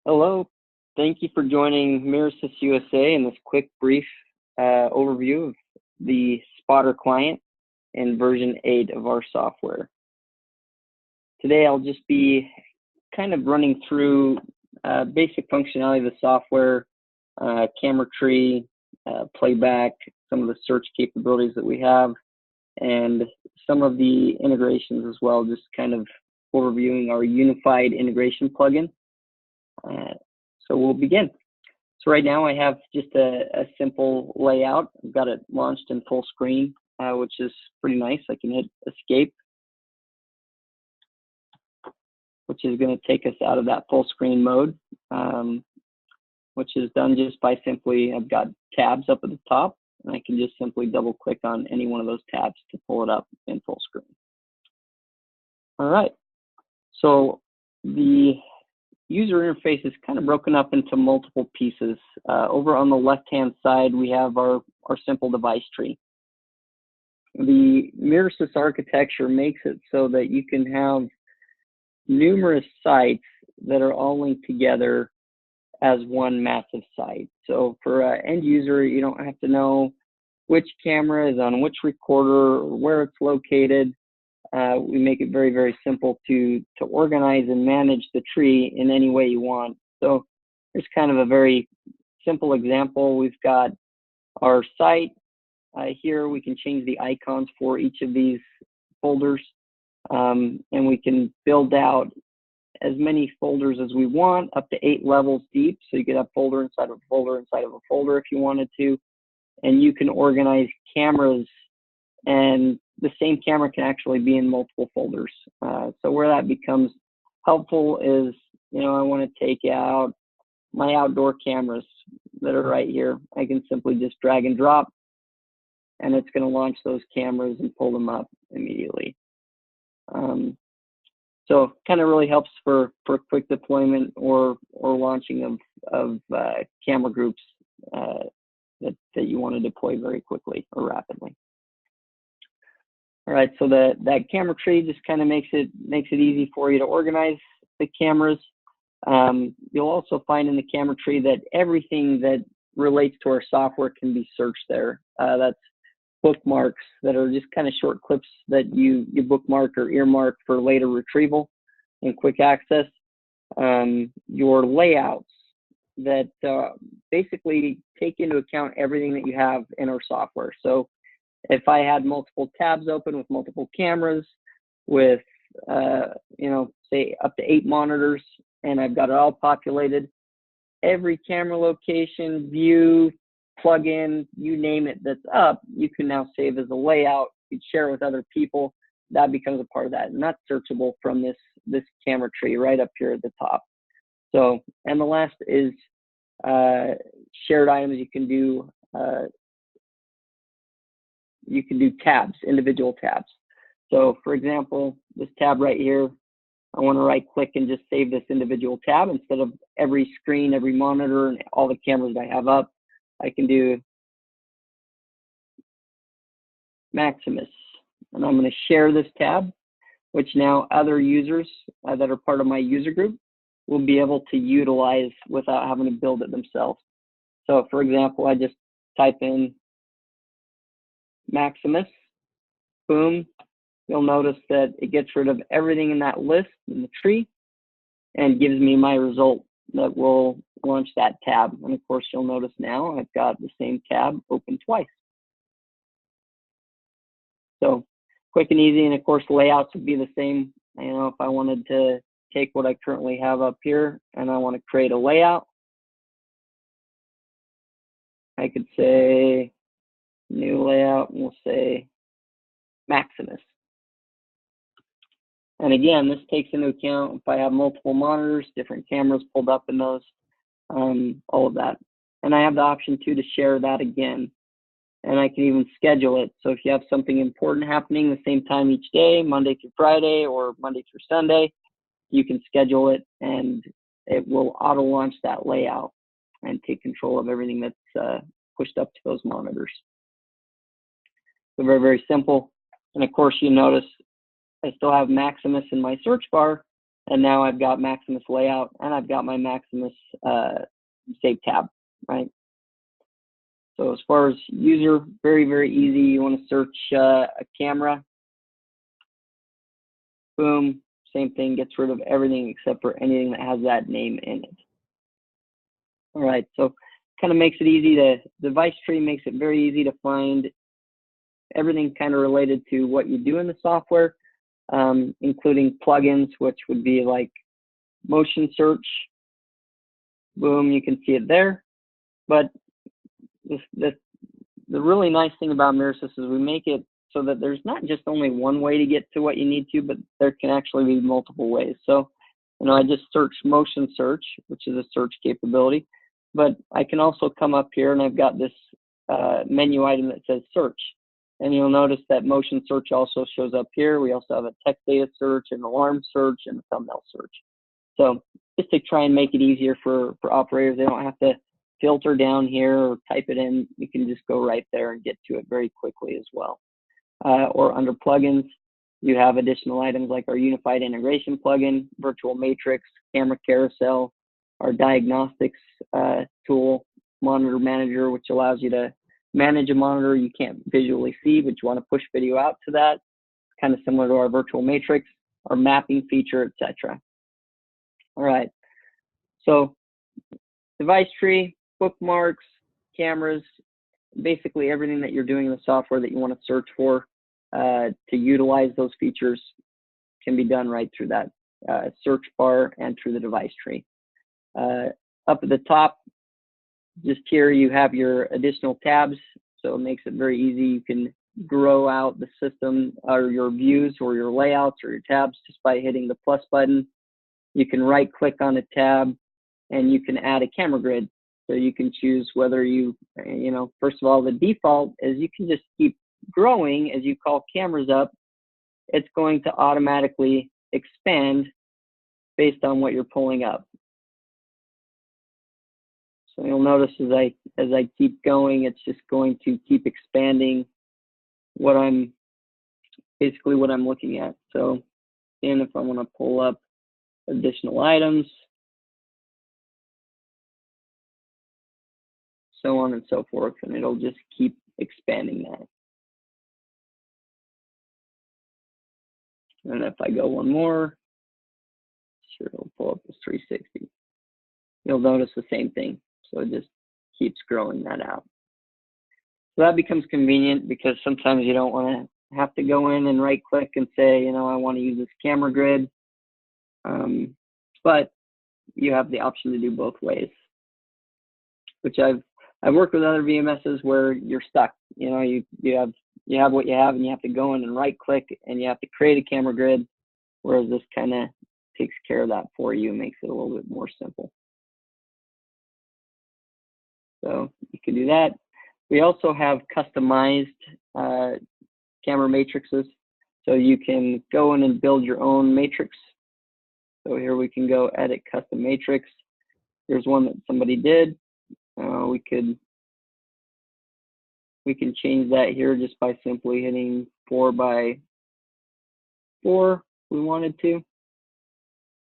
Hello, thank you for joining MIRASYS USA in this quick, brief overview of the Spotter client and version 8 of our software. Today I'll just be kind of running through basic functionality of the software, camera tree, playback, some of the search capabilities that we have, and some of the integrations as well, just kind of overviewing our unified integration plugin. So we'll begin. So right now I have just a simple layout. I've got it launched in full screen, which is pretty nice. I can hit escape, which is going to take us out of that full screen mode, which is done just by simply, I've got tabs up at the top, and I can just simply double click on any one of those tabs to pull it up in full screen. All right, so the user interface is kind of broken up into multiple pieces. Over on the left-hand side, we have our simple device tree. The MIRASYS architecture makes it so that you can have numerous sites that are all linked together as one massive site. So for an end user, you don't have to know which camera is on which recorder or where it's located. We make it very, very simple to organize and manage the tree in any way you want. So here's kind of a very simple example. We've got our site. Here we can change the icons for each of these folders, and we can build out as many folders as we want, up to 8 levels deep. So you could have folder inside of a folder inside of a folder if you wanted to. And you can organize cameras, and the same camera can actually be in multiple folders. So where that becomes helpful is, I want to take out my outdoor cameras that are right here. I can simply just drag and drop, and it's going to launch those cameras and pull them up immediately. So kind of really helps for quick deployment or launching of camera groups that you want to deploy very quickly or rapidly. All right, so that camera tree just kind of makes it easy for you to organize the cameras. You'll also find in the camera tree that everything that relates to our software can be searched there. That's bookmarks that are just kind of short clips that you bookmark or earmark for later retrieval and quick access. Your layouts that basically take into account everything that you have in our software. So if I had multiple tabs open with multiple cameras with, say up to 8 monitors, and I've got it all populated, every camera location, view, plugin, you name it that's up, you can now save as a layout. You can share it with other people. That becomes a part of that, and that's searchable from this camera tree right up here at the top. So, and the last is shared items. You can do tabs, individual tabs. So for example, this tab right here, I want to right click and just save this individual tab. Instead of every screen, every monitor, and all the cameras I have up, I can do Maximus. And I'm going to share this tab, which now other users that are part of my user group will be able to utilize without having to build it themselves. So for example, I just type in Maximus, boom, you'll notice that it gets rid of everything in that list in the tree and gives me my result that will launch that tab. And of course, you'll notice now I've got the same tab open twice. So quick and easy, and of course, layouts would be the same. If I wanted to take what I currently have up here and I want to create a layout, I could say new layout, and we'll say Maximus. And again, this takes into account if I have multiple monitors, different cameras pulled up in those, all of that. And I have the option too to share that again. And I can even schedule it. So if you have something important happening the same time each day, Monday through Friday or Monday through Sunday, you can schedule it and it will auto launch that layout and take control of everything that's pushed up to those monitors. So very, very simple. And of course, you notice I still have Maximus in my search bar, And now I've got Maximus layout and I've got my Maximus save tab, right? So as far as user, very, very easy. You want to search a camera, boom, same thing, gets rid of everything except for anything that has that name in it. All right, so kind of makes it easy. The device tree makes it very easy to find everything kind of related to what you do in the software, including plugins, which would be like motion search. Boom, you can see it there. But the really nice thing about MIRASYS is we make it so that there's not just only one way to get to what you need to, but there can actually be multiple ways. So, I just searched motion search, which is a search capability, but I can also come up here and I've got this menu item that says search. And you'll notice that motion search also shows up here. We also have a text data search, an alarm search, and a thumbnail search. So just to try and make it easier for operators, they don't have to filter down here or type it in. You can just go right there and get to it very quickly as well. Or under plugins, you have additional items like our unified integration plugin, virtual matrix, camera carousel, our diagnostics tool, monitor manager, which allows you to manage a monitor you can't visually see, but you want to push video out to that. Kind of similar to our virtual matrix, our mapping feature, etc. All right, so device tree, bookmarks, cameras, basically everything that you're doing in the software that you want to search for to utilize those features can be done right through that search bar and through the device tree. Up at the top, just here you have your additional tabs, so it makes it very easy. You can grow out the system or your views or your layouts or your tabs just by hitting the plus button. You can right click on a tab and you can add a camera grid. So you can choose whether first of all, the default is you can just keep growing as you call cameras up. It's going to automatically expand based on what you're pulling up. So you'll notice as I keep going, it's just going to keep expanding what I'm looking at. So again, if I want to pull up additional items, so on and so forth, and it'll just keep expanding that. And if I go one more, sure, it'll pull up this 360. You'll notice the same thing. So it just keeps growing that out. So that becomes convenient because sometimes you don't want to have to go in and right click and say, I want to use this camera grid. But you have the option to do both ways, which I've worked with other VMSs where you're stuck. You have what you have and you have to go in and right click and you have to create a camera grid, whereas this kind of takes care of that for you and makes it a little bit more simple. So you can do that. We also have customized camera matrices. So you can go in and build your own matrix. So here we can go edit custom matrix. Here's one that somebody did. We can change that here just by simply hitting 4x4 if we wanted to.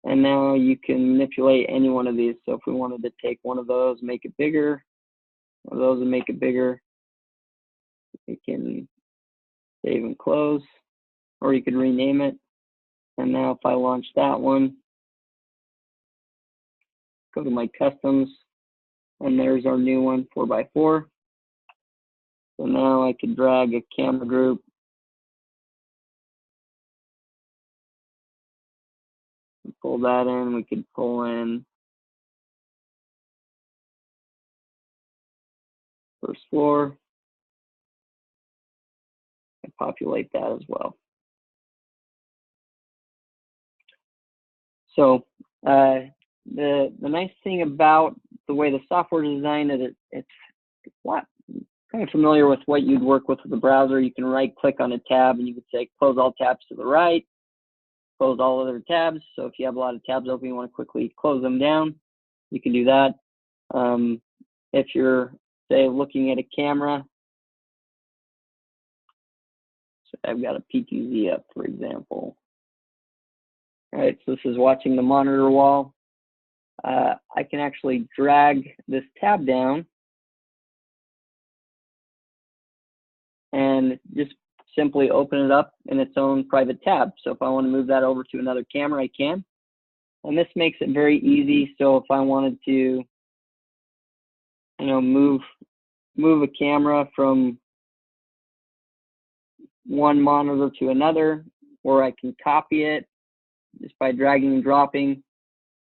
And now you can manipulate any one of these. So if we wanted to take one of those, make it bigger, one of those and make it bigger, we can save and close, or you could rename it. And now if I launch that one, go to my customs, and there's our new one, 4x4. So now I could drag a camera group and pull that in. We could pull in first floor and populate that as well. So the nice thing about the way the software is designed is it's kind of familiar with what you'd work with the browser. You can right click on a tab and you could say close all tabs to the right, close all other tabs. So if you have a lot of tabs open, you want to quickly close them down, you can do that. If you're, say, looking at a camera, so I've got a PTZ up, for example. All right, so this is watching the monitor wall. I can actually drag this tab down and just simply open it up in its own private tab. So if I want to move that over to another camera, I can. And this makes it very easy. So if I wanted to, move a camera from one monitor to another, or I can copy it just by dragging and dropping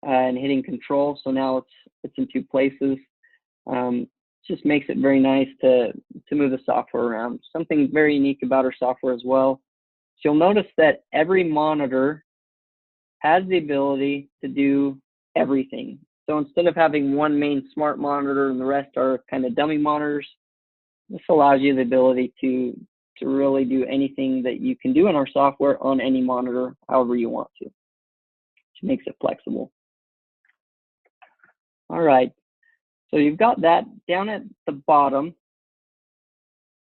and hitting Control. So now it's in two places. Just makes it very nice to move the software around. Something very unique about our software as well. So you'll notice that every monitor has the ability to do everything. So instead of having one main smart monitor and the rest are kind of dummy monitors, this allows you the ability to really do anything that you can do in our software on any monitor, however you want to, which makes it flexible. All right, so you've got that. Down at the bottom,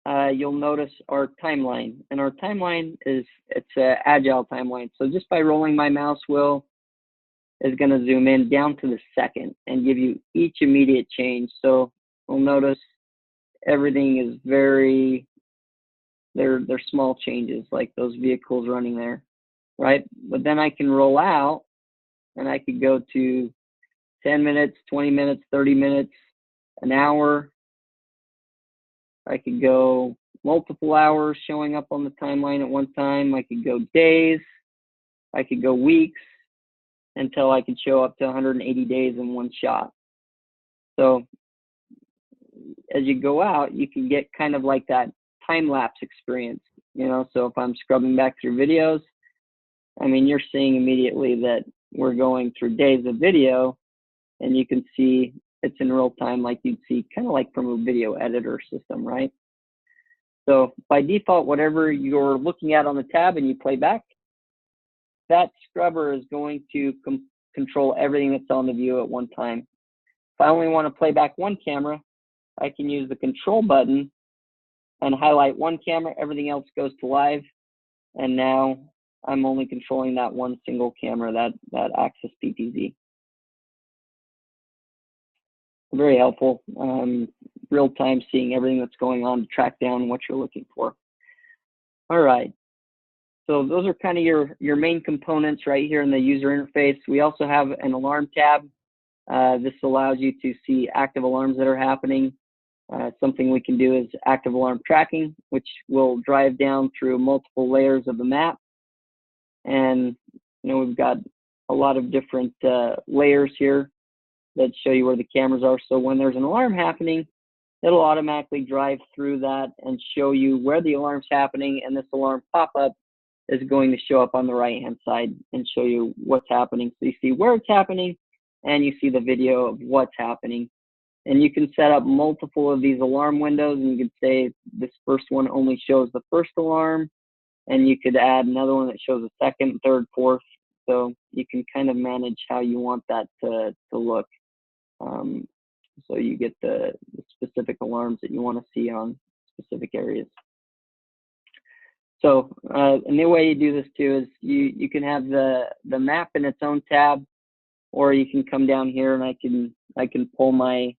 you'll notice our timeline, and our timeline it's an agile timeline. So just by rolling my mouse wheel is going to zoom in down to the second and give you each immediate change. So you'll notice everything is they're small changes, like those vehicles running there, right? But then I can roll out and I could go to 10 minutes, 20 minutes, 30 minutes, an hour. I could go multiple hours showing up on the timeline at one time. I could go days. I could go weeks until I could show up to 180 days in one shot. So as you go out, you can get kind of like that time-lapse experience, so if I'm scrubbing back through videos, I mean, you're seeing immediately that we're going through days of video, and you can see it's in real time like you'd see kind of like from a video editor system, right? So by default, whatever you're looking at on the tab and you play back, that scrubber is going to control everything that's on the view at one time. If I only want to play back one camera, I can use the control button and highlight one camera, everything else goes to live, and now I'm only controlling that one single camera, that Axis PTZ. Very helpful, real time seeing everything that's going on to track down what you're looking for. All right, so those are kind of your main components right here in the user interface. We also have an alarm tab. This allows you to see active alarms that are happening. Something we can do is active alarm tracking, which will drive down through multiple layers of the map. And we've got a lot of different layers here that show you where the cameras are. So when there's an alarm happening, it'll automatically drive through that and show you where the alarm's happening. And this alarm pop-up is going to show up on the right-hand side and show you what's happening. So you see where it's happening, and you see the video of what's happening. And you can set up multiple of these alarm windows, and you could say this first one only shows the first alarm, and you could add another one that shows the second, third, fourth. So you can kind of manage how you want that to look. So you get the specific alarms that you want to see on specific areas. So a new way you do this too is you can have the map in its own tab, or you can come down here and I can pull my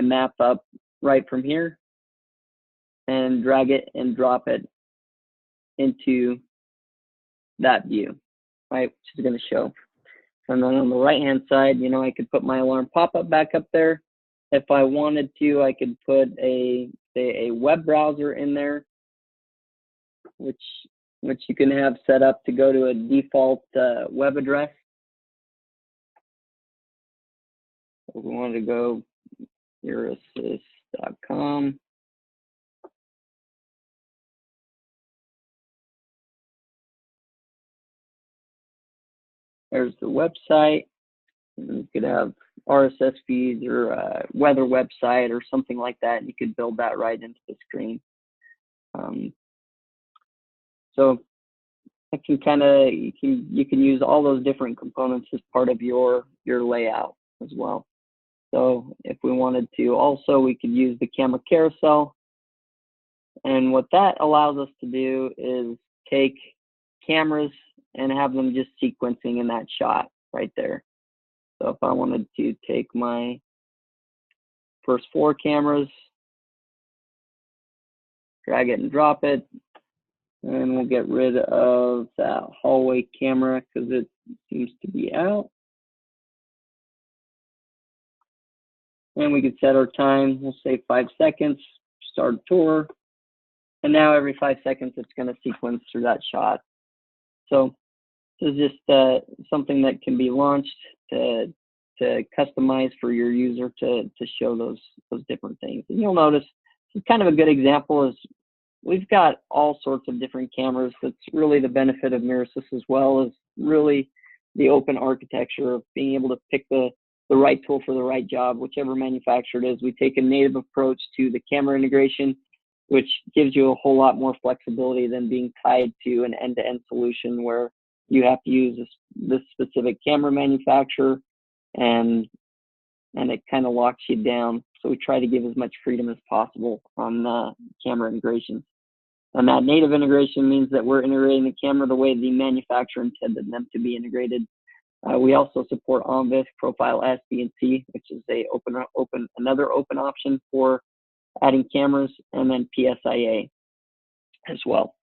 map up right from here and drag it and drop it into that view, right, which is going to show. And then on the right-hand side, I could put my alarm pop-up back up there. If I wanted to, I could put a web browser in there, which you can have set up to go to a default web address. If we wanted to go MIRASYS.com. There's the website. You could have RSS feeds or a weather website or something like that, and you could build that right into the screen. So it can you can use all those different components as part of your layout as well. So if we wanted to also, we could use the camera carousel. And what that allows us to do is take cameras and have them just sequencing in that shot right there. So if I wanted to take my first 4 cameras, drag it and drop it, and we'll get rid of that hallway camera because it seems to be out. And we can set our time. We'll say 5 seconds, start tour. And now every 5 seconds, it's going to sequence through that shot. So this is just something that can be launched to customize for your user to show those different things. And you'll notice it's kind of a good example is we've got all sorts of different cameras. That's really the benefit of MIRASYS as well, is really the open architecture of being able to pick the right tool for the right job, whichever manufacturer it is. We take a native approach to the camera integration, which gives you a whole lot more flexibility than being tied to an end-to-end solution where you have to use this specific camera manufacturer and it kind of locks you down. So we try to give as much freedom as possible on camera integrations. And that native integration means that we're integrating the camera the way the manufacturer intended them to be integrated. We also support ONVIF, Profile S, B, and C, which is another open option for adding cameras, and then PSIA as well.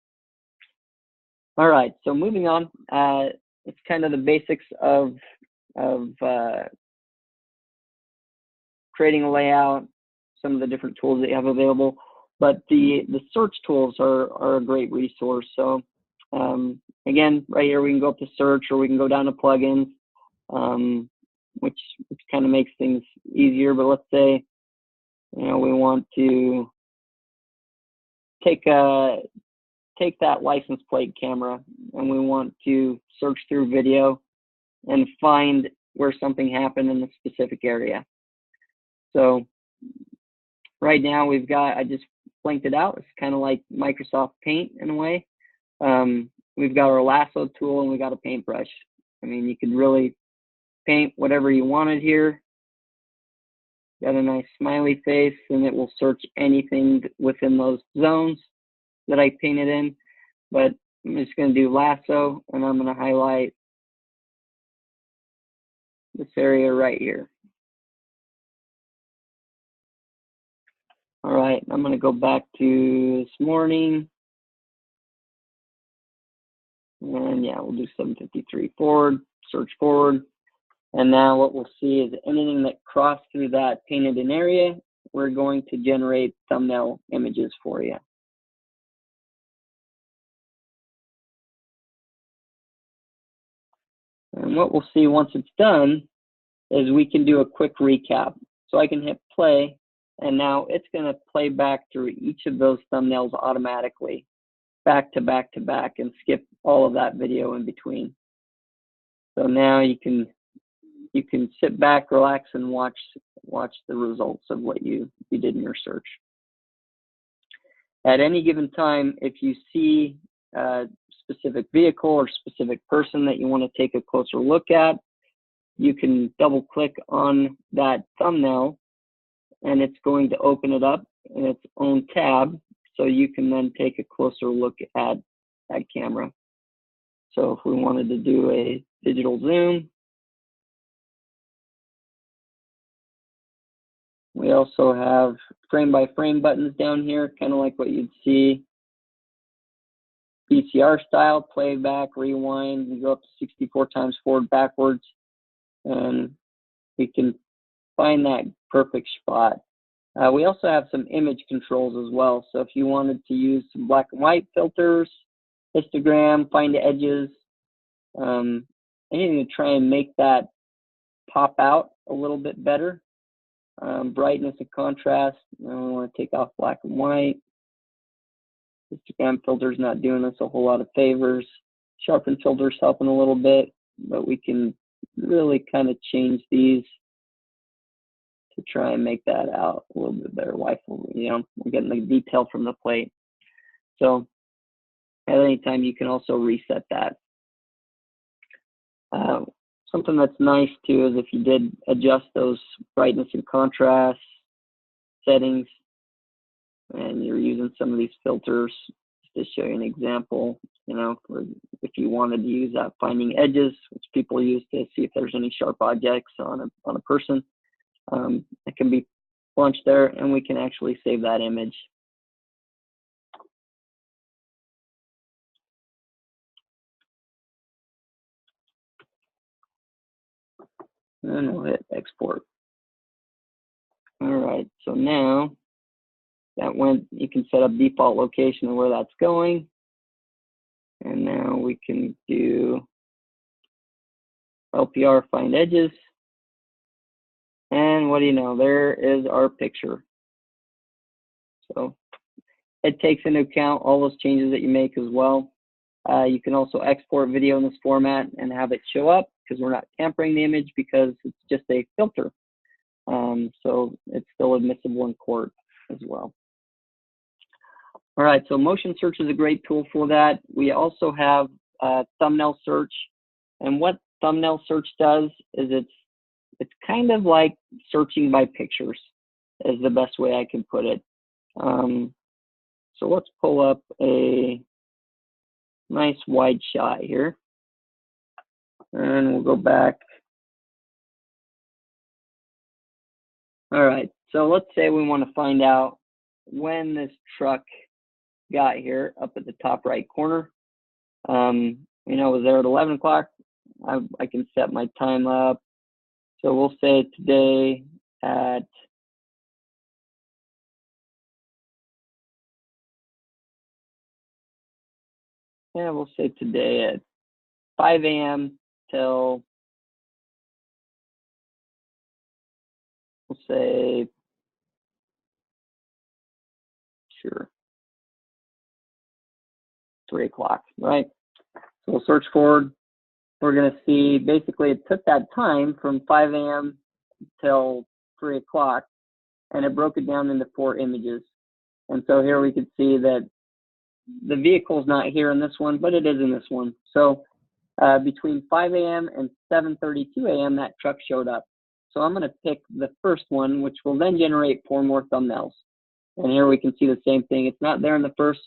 All right, so moving on, it's kind of the basics of creating a layout, some of the different tools that you have available. But the search tools are a great resource. So again, right here we can go up to search, or we can go down to plugins, which kind of makes things easier. But let's say, we want to take that license plate camera, and we want to search through video and find where something happened in a specific area. So right now I just blanked it out. It's kind of like Microsoft Paint in a way. We've got our lasso tool and we got a paintbrush. I mean, you could really paint whatever you wanted here. Got a nice smiley face, and it will search anything within those zones that I painted in. But I'm just going to do lasso, and I'm going to highlight this area right here. All right, I'm going to go back to this morning. And yeah, we'll do 753 forward, search forward. And now what we'll see is anything that crossed through that painted in area, we're going to generate thumbnail images for you. And what we'll see once it's done is we can do a quick recap. So I can hit play, and now it's going to play back through each of those thumbnails automatically, back to back to back, and skip all of that video in between. So now you can sit back, relax, and watch the results of what you did in your search. At any given time, if you see a specific vehicle or specific person that you want to take a closer look at, you can double click on that thumbnail, and it's going to open it up in its own tab, so you can then take a closer look at that camera. So if we wanted to do a digital zoom, we also have frame by frame buttons down here, kind of like what you'd see VCR style, playback, rewind. You go up to 64 times forward, backwards, and we can find that perfect spot. We also have some image controls as well. So if you wanted to use some black and white filters, histogram, find edges, anything to try and make that pop out a little bit better. Brightness and contrast, we want to take off black and white. Histogram filter's not doing us a whole lot of favors. Sharpen filter's helping a little bit, but we can really kind of change these to try and make that out a little bit better. We're getting the detail from the plate. So at any time, you can also reset that. Something that's nice too is if you did adjust those brightness and contrast settings, and you're using some of these filters, just to show you an example. you know, if you wanted to use that finding edges, which people use to see if there's any sharp objects on a person, it can be launched there, and we can actually save that image. And we'll hit export. All right, so now that went, you can set up default location of where that's going. And now we can do LPR find edges. And what do you know, there is our picture. So it takes into account all those changes that you make as well. You can also export video in this format and have it show up, because we're not tampering the image, because it's just a filter. So it's still admissible in court as well. All right, so motion search is a great tool for that. We also have thumbnail search. And what thumbnail search does is it's kind of like searching by pictures, is the best way I can put it. So let's pull up a nice wide shot here. And we'll go back. All right, so let's say we want to find out when this truck got here up at the top right corner. You know, it was there at 11 o'clock. I can set my time up. So we'll say today at we'll say today at 5 a.m. till, we'll say, sure, 3 o'clock, right? So we'll search forward. We're going to see, basically, it took that time from 5 a.m. till 3 o'clock, and it broke it down into 4 images. And so here we can see that the vehicle's not here in this one, but it is in this one. So between 5 a.m. and 7:32 a.m., that truck showed up. So I'm going to pick the first one, which will then generate 4 more thumbnails. And here we can see the same thing. It's not there in the first,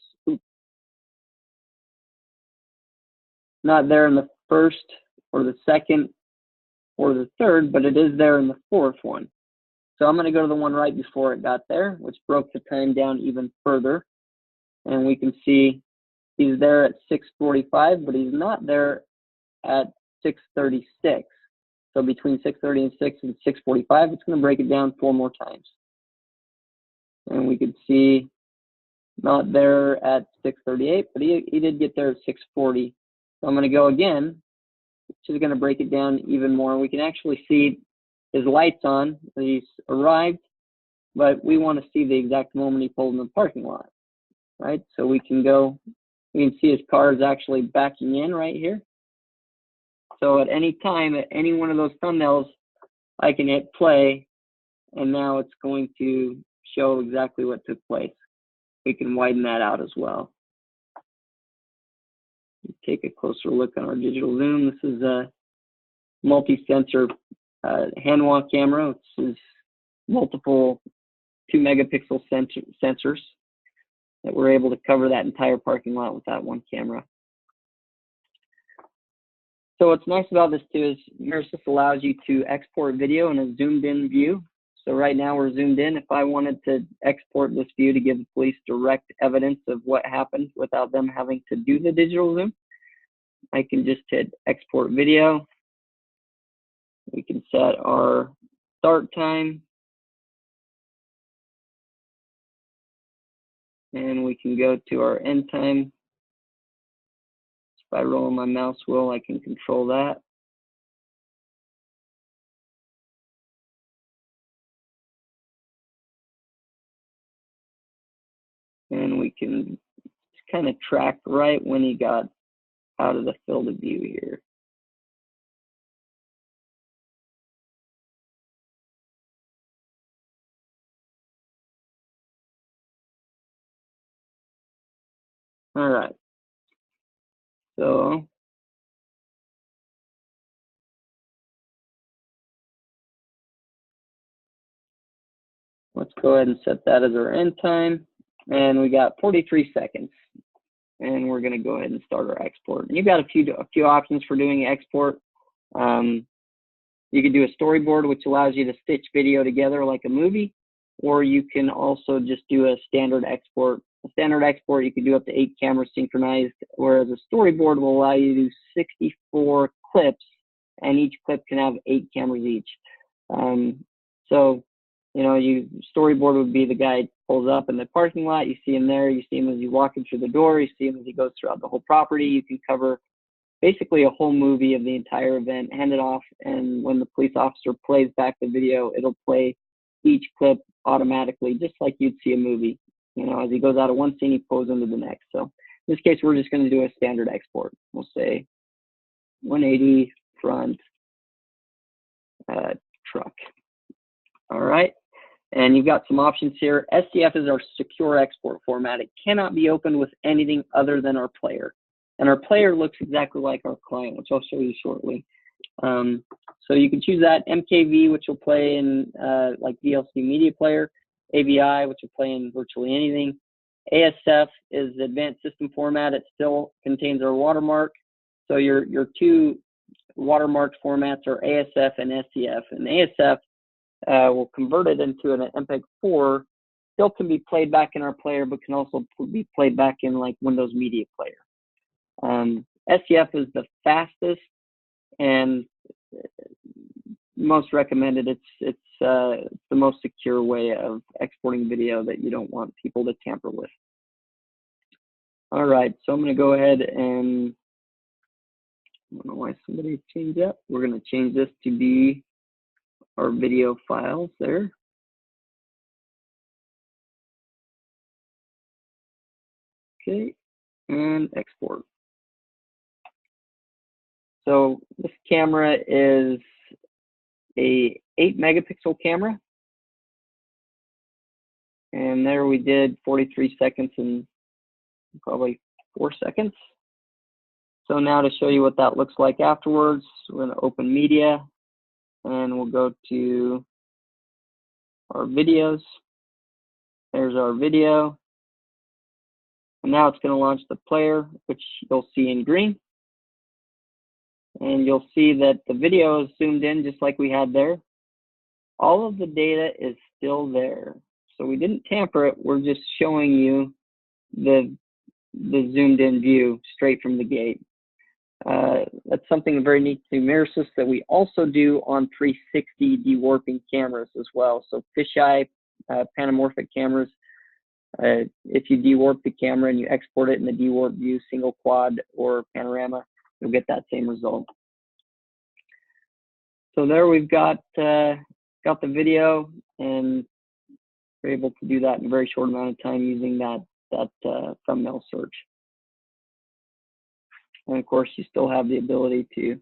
not there in the first or the second or the third, but it is there in the 4th one. So I'm going to go to the one right before it got there, which broke the time down even further. And we can see he's there at 6:45, but he's not there at 6:36. So between 6:30 and 6 and 6:45, it's going to break it down 4 more times. And we could see not there at 6:38, but he did get there at 6:40. So I'm going to go again, which is going to break it down even more. We can actually see his lights on. He's arrived, but we want to see the exact moment he pulled in the parking lot, right? So we can go, we can see his car is actually backing in right here. So at any time, at any one of those thumbnails, I can hit play, and now it's going to show exactly what took place. We can widen that out as well. Take a closer look on our digital zoom. This is a multi-sensor hand walk camera. This is multiple 2-megapixel sensors that we're able to cover that entire parking lot with that one camera. So what's nice about this too is MIRASYS allows you to export video in a zoomed in view. So right now we're zoomed in. If I wanted to export this view to give the police direct evidence of what happened without them having to do the digital zoom, I can just hit export video. We can set our start time. And we can go to our end time. If I roll my mouse wheel, I can control that. And we can kind of track right when he got out of the field of view here. All right. So let's go ahead and set that as our end time. And we got 43 seconds. and we're going to go ahead and start our export. And you've got a few options for doing export. You can do a storyboard, which allows you to stitch video together like a movie, or you can also just do a standard export. A standard export, you can do up to 8 cameras synchronized, whereas a storyboard will allow you to do 64 clips, and each clip can have 8 cameras each. So, you know, storyboard would be the guy pulls up in the parking lot, you see him there, you see him as you walk in through the door, you see him as he goes throughout the whole property. You can cover basically a whole movie of the entire event, hand it off, and when the police officer plays back the video, it'll play each clip automatically, just like you'd see a movie. You know, as he goes out of one scene, he pulls into the next. So in this case, we're just going to do a standard export. We'll say 180 front truck. All right. And you've got some options here. STF is our secure export format. It cannot be opened with anything other than our player. And our player looks exactly like our client, which I'll show you shortly. So you can choose that. MKV, which will play in like VLC Media Player. AVI, which will play in virtually anything. ASF is the advanced system format. It still contains our watermark. So your 2 watermarked formats are ASF and STF. And ASF will convert it into an MPEG-4. Still can be played back in our player, but can also be played back in like Windows Media Player. STF is the fastest and most recommended. It's the most secure way of exporting video that you don't want people to tamper with. All right, so I'm going to go ahead and I don't know why somebody changed that. We're going to change this to be our video files there. Okay, and export. So this camera is a 8 megapixel camera. And there we did 43 seconds in probably 4 seconds. So now to show you what that looks like afterwards, we're going to open media and we'll go to our videos. There's our video. And now it's going to launch the player, which you'll see in green. And you'll see that the video is zoomed in just like we had there. All of the data is still there. So we didn't tamper it. We're just showing you the zoomed in view straight from the gate. That's something very neat to MIRASYS that we also do on 360 dewarping cameras as well. So fisheye, panamorphic cameras, if you dewarp the camera and you export it in the dewarp view, single quad or panorama, you'll get that same result. So there we've got the video, and we're able to do that in a very short amount of time using that thumbnail search. And of course, you still have the ability to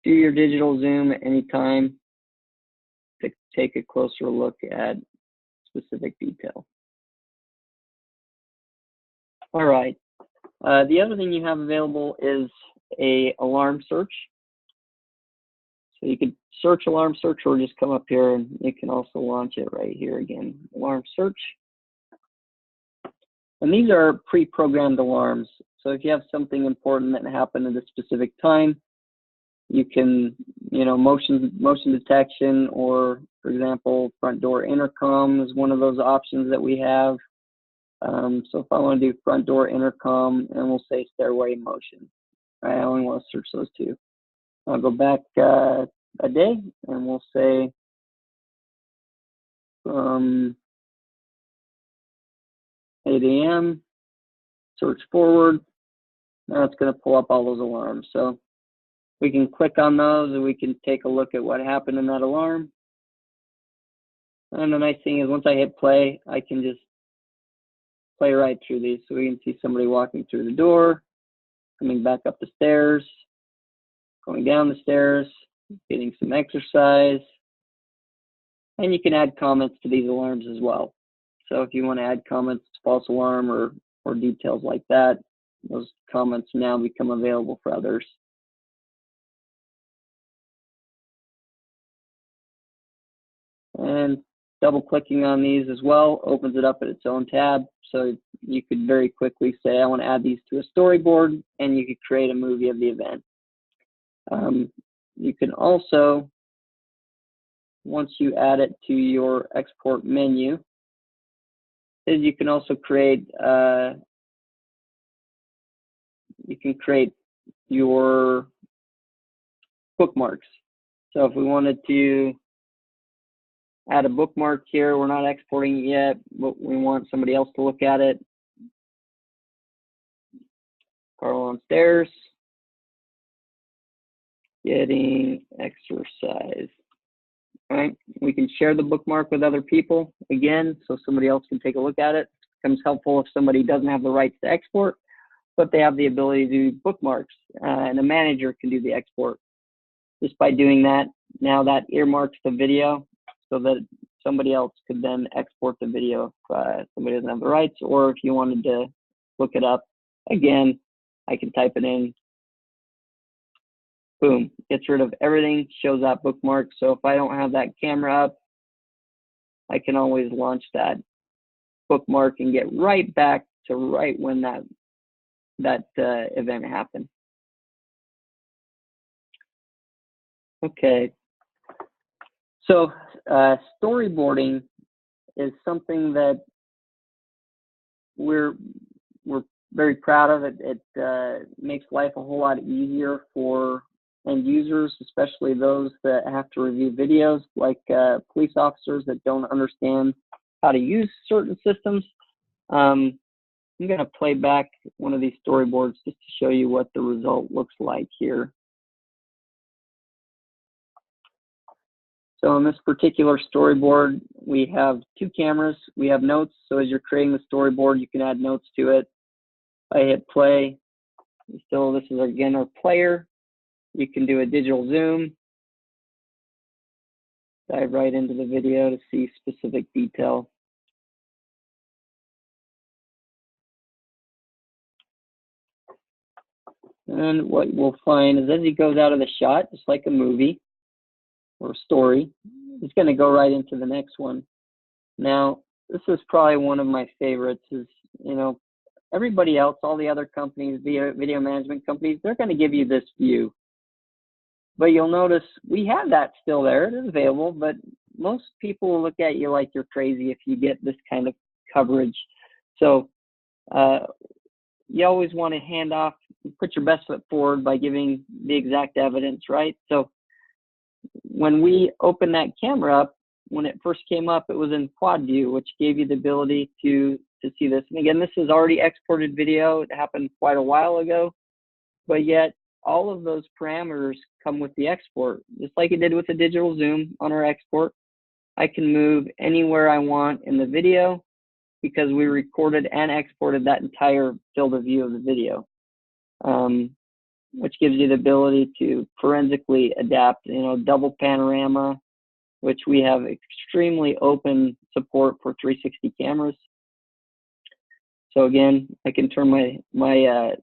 do your digital zoom at any time to take a closer look at specific detail. All right. The other thing you have available is a alarm search. So you could search alarm search or just come up here and you can also launch it right here again, alarm search. And these are pre-programmed alarms. So if you have something important that happened at a specific time, you can, you know, motion detection, or for example, front door intercom is one of those options that we have. So if I want to do front door intercom, and we'll say stairway motion, right? I only want to search those 2. I'll go back a day, and we'll say from 8 a.m., search forward. Now it's going to pull up all those alarms. So we can click on those and we can take a look at what happened in that alarm. And the nice thing is once I hit play, I can just play right through these. So we can see somebody walking through the door, coming back up the stairs, going down the stairs, getting some exercise. And you can add comments to these alarms as well. So if you want to add comments to false alarm or details like that, those comments now become available for others. And double clicking on these as well opens it up at its own tab. So you could very quickly say, I want to add these to a storyboard, and you could create a movie of the event. You can also, once you add it to your export menu, is you can also create your bookmarks. So if we wanted to add a bookmark here, we're not exporting it yet, but we want somebody else to look at it. Carl on stairs, getting exercise. All right, we can share the bookmark with other people again, so somebody else can take a look at it. It becomes helpful if somebody doesn't have the rights to export, but they have the ability to do bookmarks, and a manager can do the export. Just by doing that, now that earmarks the video so that somebody else could then export the video if somebody doesn't have the rights, or if you wanted to look it up, again, I can type it in. Boom, gets rid of everything, shows that bookmark. So if I don't have that camera up, I can always launch that bookmark and get right back to right when that event happened. Okay, so storyboarding is something that we're very proud of. It makes life a whole lot easier for end users, especially those that have to review videos, like police officers that don't understand how to use certain systems. I'm going to play back one of these storyboards just to show you what the result looks like here. So in this particular storyboard, we have two cameras, we have notes. So as you're creating the storyboard, you can add notes to it. I hit play. So this is again our player. You can do a digital zoom, dive right into the video to see specific detail. And what we'll find is as he goes out of the shot, just like a movie or a story, it's going to go right into the next one. Now, this is probably one of my favorites. Is, you know, everybody else, all the other companies, video management companies, they're going to give you this view. But you'll notice we have that still there. It is available, but most people will look at you like you're crazy if you get this kind of coverage. So you always want to hand off, put your best foot forward by giving the exact evidence, right? So when we opened that camera up, when it first came up, it was in quad view, which gave you the ability to see this. And again, this is already exported video. It happened quite a while ago, but yet all of those parameters come with the export. Just like it did with the digital zoom on our export, I can move anywhere I want in the video because we recorded and exported that entire field of view of the video, which gives you the ability to forensically adapt, you know, double panorama, which we have extremely open support for 360 cameras. So again, I can turn my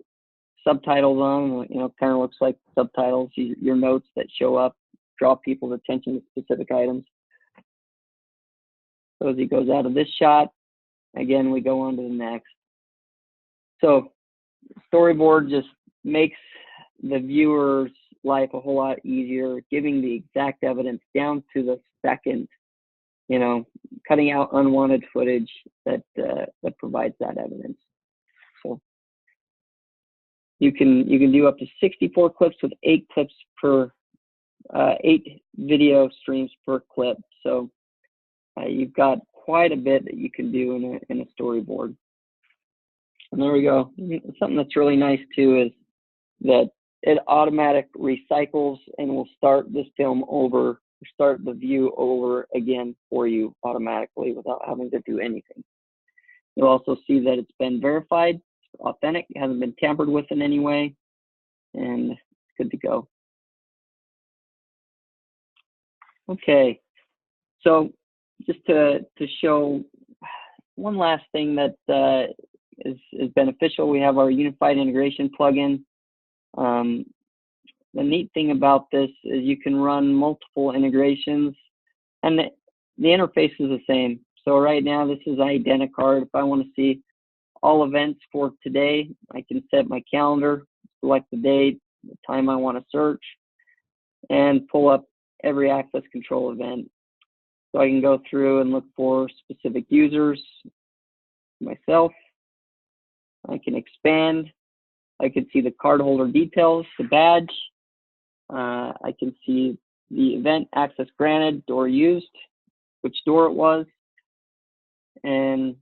subtitles on, you know, kind of looks like subtitles, your notes that show up, draw people's attention to specific items. So as he goes out of this shot, again, we go on to the next. So storyboard just makes the viewer's life a whole lot easier, giving the exact evidence down to the second, you know, cutting out unwanted footage that provides that evidence. So you can do up to 64 clips with 8 clips per 8 video streams per clip. So you've got quite a bit that you can do in a storyboard. And there we go. Something that's really nice too is that it automatically recycles and will start this film over, start the view over again for you automatically without having to do anything. You'll also see that it's been verified, it's authentic, it hasn't been tampered with in any way, and it's good to go. Okay, so just to show one last thing that is beneficial, we have our unified integration plugin. The neat thing about this is you can run multiple integrations, and the interface is the same. So right now, this is IdentiCard. If I want to see all events for today, I can set my calendar, select the date, the time I want to search, and pull up every access control event. So I can go through and look for specific users, myself. I can expand. I can see the cardholder details, the badge. I can see the event access granted, door used, which door it was, and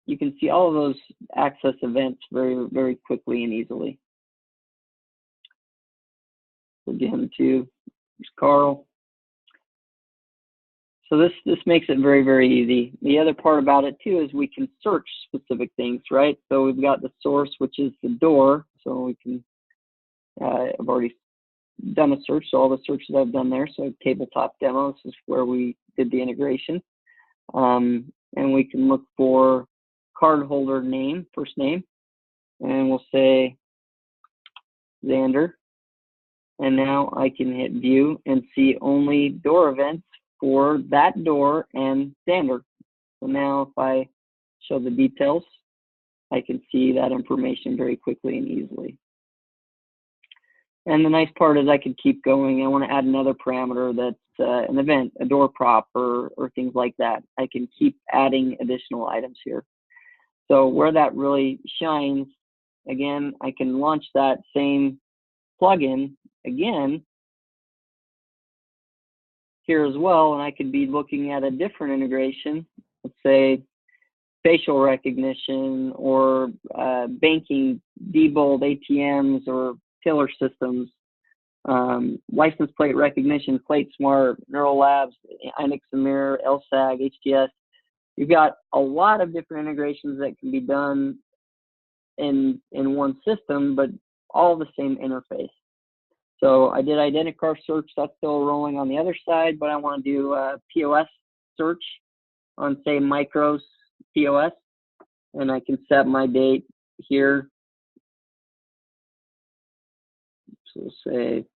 you can see all of those access events very, very quickly and easily. Again, to Carl. So this makes it very, very easy. The other part about it too is we can search specific things, right? So we've got the source, which is the door. So we can, I've already done a search, so all the searches I've done there. So tabletop demo, this is where we did the integration. And we can look for cardholder name, first name, and we'll say Xander. And now I can hit view and see only door events for that door and Xander. So now if I show the details, I can see that information very quickly and easily. And the nice part is I could keep going. I want to add another parameter that's an event, a door prop, or things like that. I can keep adding additional items here. So where that really shines, again, I can launch that same plugin again here as well, and I could be looking at a different integration, let's say facial recognition or banking, Diebold ATMs or tiller systems, license plate recognition, Plate Smart, Neural Labs, Inex Mirror, LSAG, HTS. You've got a lot of different integrations that can be done in one system, but all the same interface. So I did IdentiCard search, that's still rolling on the other side, but I want to do a POS search on, say, Micros POS, and I can set my date here. So we'll say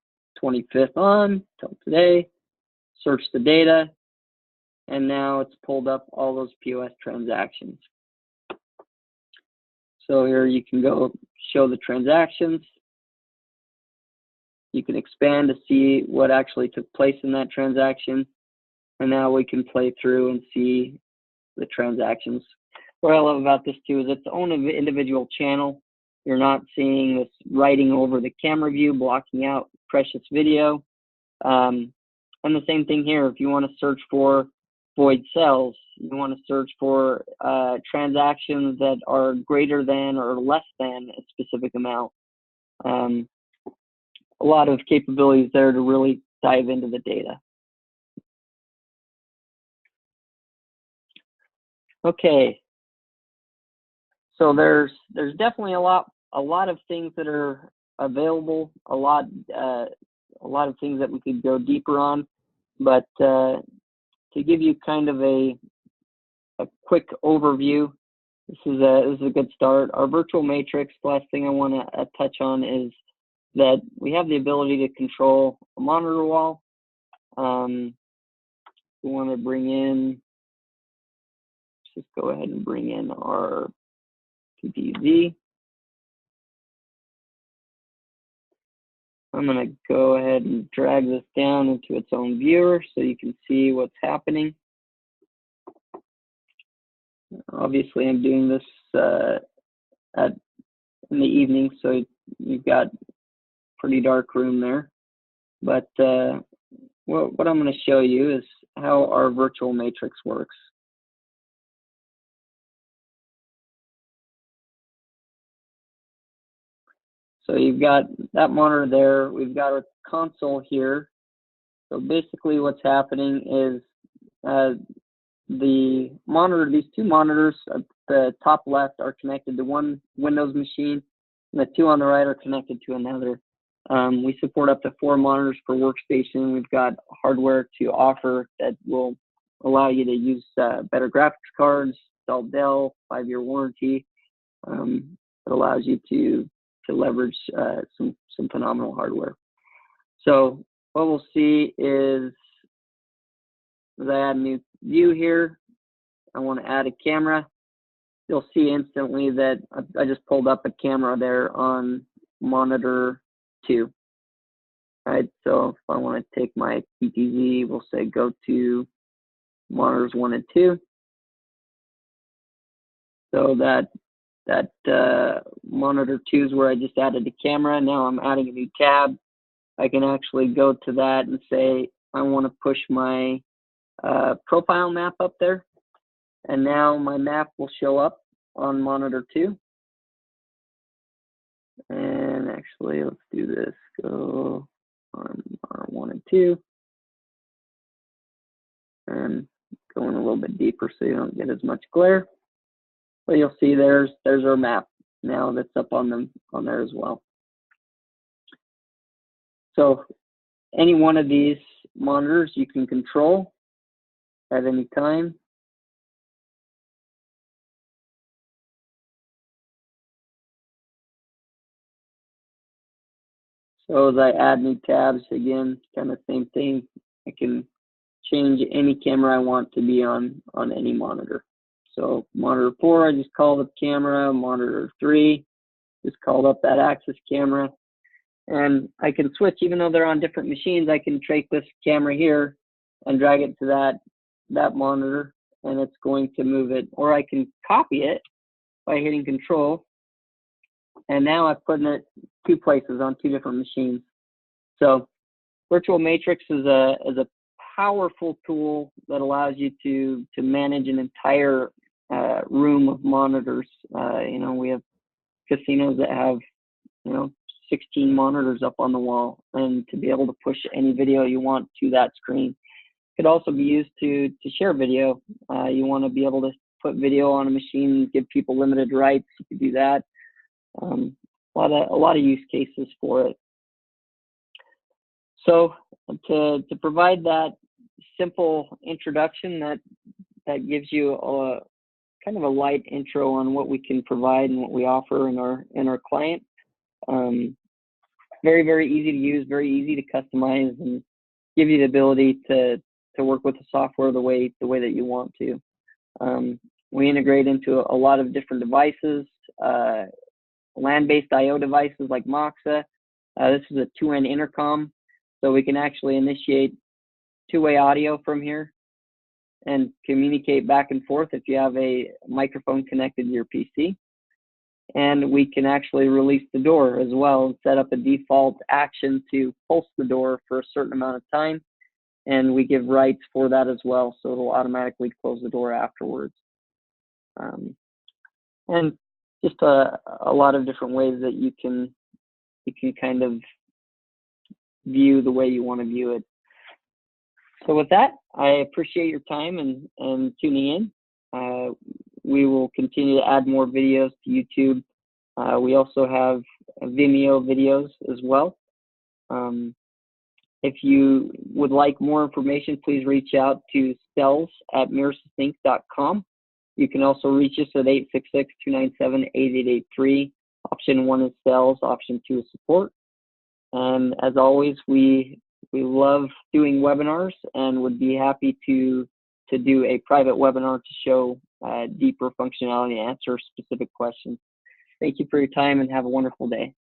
25th on till today, search the data, and now it's pulled up all those POS transactions. So here you can go show the transactions. You can expand to see what actually took place in that transaction. And now we can play through and see the transactions. What I love about this too is it's own individual channel. You're not seeing this writing over the camera view, blocking out precious video. And the same thing here, if you want to search for void cells, you want to search for transactions that are greater than or less than a specific amount. A lot of capabilities there to really dive into the data. Okay, so there's definitely a lot of things that are available, a lot of things that we could go deeper on, but to give you kind of a quick overview, this is a good start. Our virtual matrix, the last thing I want to touch on is that we have the ability to control a monitor wall. We want to bring in, let's just go ahead and bring in our PPZ. I'm going to go ahead and drag this down into its own viewer so you can see what's happening. Obviously, I'm doing this in the evening, so you've got pretty dark room there. But what I'm going to show you is how our virtual matrix works. So you've got that monitor there. We've got our console here. So basically what's happening is the monitor, these two monitors at the top left are connected to one Windows machine, and the two on the right are connected to another. We support up to 4 monitors per workstation. We've got hardware to offer that will allow you to use better graphics cards, sell Dell, 5-year warranty. It allows you to leverage some phenomenal hardware. So what we'll see is as I add a new view here, I want to add a camera. You'll see instantly that I just pulled up a camera there on monitor 2. Right, so if I want to take my PTZ, we'll say go to monitors 1 and 2. So that monitor 2 is where I just added the camera. Now I'm adding a new tab. I can actually go to that and say I want to push my profile map up there. And now my map will show up on monitor 2. And actually, let's do this. Go on monitor 1 and 2. And going a little bit deeper so you don't get as much glare. But you'll see there's our map now that's up on there as well. So any one of these monitors you can control at any time. So as I add new tabs, again, kind of same thing. I can change any camera I want to be on any monitor. So monitor 4, I just called up camera. Monitor 3, just called up that axis camera. And I can switch, even though they're on different machines, I can take this camera here and drag it to that monitor, and it's going to move it. Or I can copy it by hitting Control. And now I've put it 2 places on 2 different machines. So Virtual Matrix is a powerful tool that allows you to manage an entire room of monitors. You know, we have casinos that have 16 monitors up on the wall, and to be able to push any video you want to that screen. It could also be used to share video. You want to be able to put video on a machine, give people limited rights. You could do that. A lot of use cases for it. So to provide that simple introduction that gives you a kind of a light intro on what we can provide and what we offer in our client. Very, very easy to use, very easy to customize, and give you the ability to work with the software the way that you want to. We integrate into a lot of different devices, LAN-based I/O devices like Moxa. This is a 2N intercom, so we can actually initiate 2-way audio from here and communicate back and forth if you have a microphone connected to your PC. And we can actually release the door as well and set up a default action to pulse the door for a certain amount of time. And we give rights for that as well, so it'll automatically close the door afterwards. And just a lot of different ways that you can kind of view the way you want to view it. So with that, I appreciate your time and tuning in. We will continue to add more videos to YouTube. We also have Vimeo videos as well. If you would like more information, please reach out to sales@mirasysinc.com. You can also reach us at 866-297-8883. Option 1 is sales, option 2 is support. And as always, we love doing webinars and would be happy to do a private webinar to show deeper functionality and answer specific questions. Thank you for your time and have a wonderful day.